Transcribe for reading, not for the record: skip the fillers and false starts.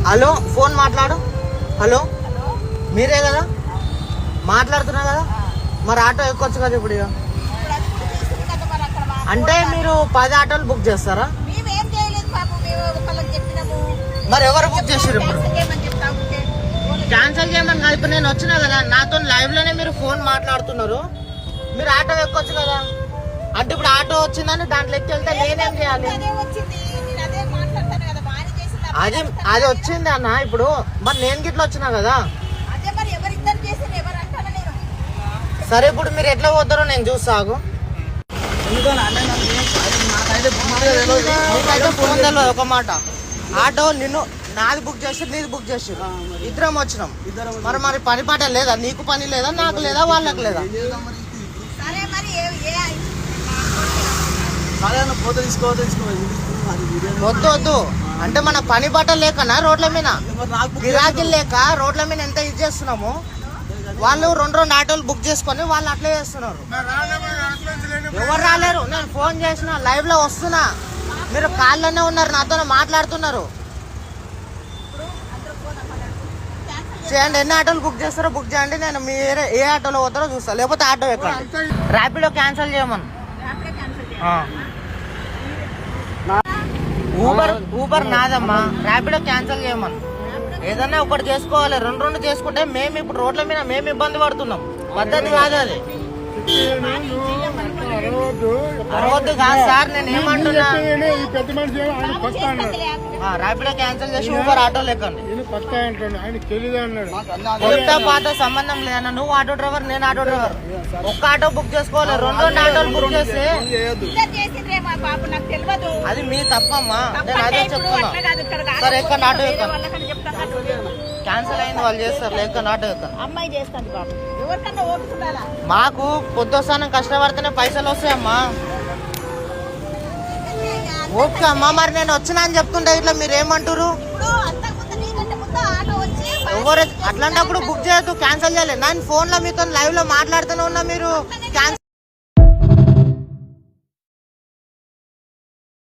Hello phone మాట్లాడు. Hello మీరే కదా మాట్లాడుతున్నా కదా, మరి ఆటో ఎక్కొచ్చు కదా ఇప్పుడు. అంటే మీరు 10 ఆటోలు బుక్ చేస్తారా? మరి ఎవరు బుక్ చేసారు? ఇప్పుడు క్యాన్సిల్ చేయమని కాదు, ఇప్పుడు నేను వచ్చినా కదా, నాతో లైవ్ లోనే మీరు ఫోన్ మాట్లాడుతున్నారు, మీరు ఆటో ఎక్కొచ్చు కదా. అంటే ఇప్పుడు ఆటో వచ్చిందని దాంట్లో ఎక్కి వెళ్తే నేనేం చేయాలి? అది వచ్చింది అన్న, ఇప్పుడు మరి నేను గిట్లా వచ్చినా కదా. సరే ఇప్పుడు మీరు ఎట్లా పోతారో నేను చూస్తాగు. ఫోన్ తెలియదు ఒక మాట. ఆటో నిన్ను నాది బుక్ చేసి నీది బుక్ చేసి ఇద్దరం వచ్చినాం. మరి పని పాట లేదా? నీకు పని లేదా, నాకు లేదా, వాళ్ళకి లేదా? వద్దు అంటే మన పని బాట లేకనా రోడ్ల మీద గిరాకీలు లేక రోడ్ల మీద ఎంత ఇది చేస్తున్నాము. వాళ్ళు 2 ఆటోలు బుక్ చేసుకొని వాళ్ళు అట్లే చేస్తున్నారు. ఎవరు రాలేరు. నేను ఫోన్ చేసిన లైవ్ లో వస్తున్నా, మీరు కాళ్ళనే ఉన్నారు, నాతో మాట్లాడుతున్నారు. చేయండి, ఎన్ని ఆటోలు బుక్ చేస్తారో బుక్ చేయండి. నేను మీరు ఏ ఆటోలో పోతారో చూస్తా, లేకపోతే ఆటో ఎక్కండి. ర్యాపిడో క్యాన్సిల్ చేయమని. ఊబర్ నాదమ్మా, ర్యాపిడో క్యాన్సిల్ చేయమని. ఏదన్నా ఒకటి చేసుకోవాలి. 2 చేసుకుంటే మేము ఇప్పుడు రోడ్ల మీద మేము ఇబ్బంది పడుతున్నాం. పద్ధతి కాదు అది. అరవద్దు కాదు సార్, నేను ఏమంటున్నా, ర్యాపిడో క్యాన్సిల్ చేసి ఊబర్ ఆటో లెక్కండి. కొత్త పాత సంబంధం లేదన్న. నువ్వు ఆటో డ్రైవర్, నేను ఆటో డ్రైవర్. ఒక్క ఆటో బుక్ చేసుకోవాలి. 2 ఆటోలు బుక్ చేస్తే అది మీ తప్పమ్మా. నేను అదే చెప్తున్నా. సరే ఎక్కడ ఆటో ఎక్కండి. క్యాన్సిల్ అయింది, వాళ్ళు చేస్తారు. లేక ఆటో ఎక్కండి. మాకు పొద్దుస్థానం కష్టపడితేనే పైసలు వస్తాయమ్మా. ఓకే అమ్మా, మరి నేను వచ్చినా అని చెప్తుంటే ఇట్లా మీరు ఏమంటారు? ఎవరు అట్లాంటప్పుడు బుక్ చేయొద్దు, క్యాన్సిల్ చేయాలి. నేను ఫోన్ లో మీతో లైవ్ లో మాట్లాడుతూనే ఉన్నా, మీరు క్యాన్సిల్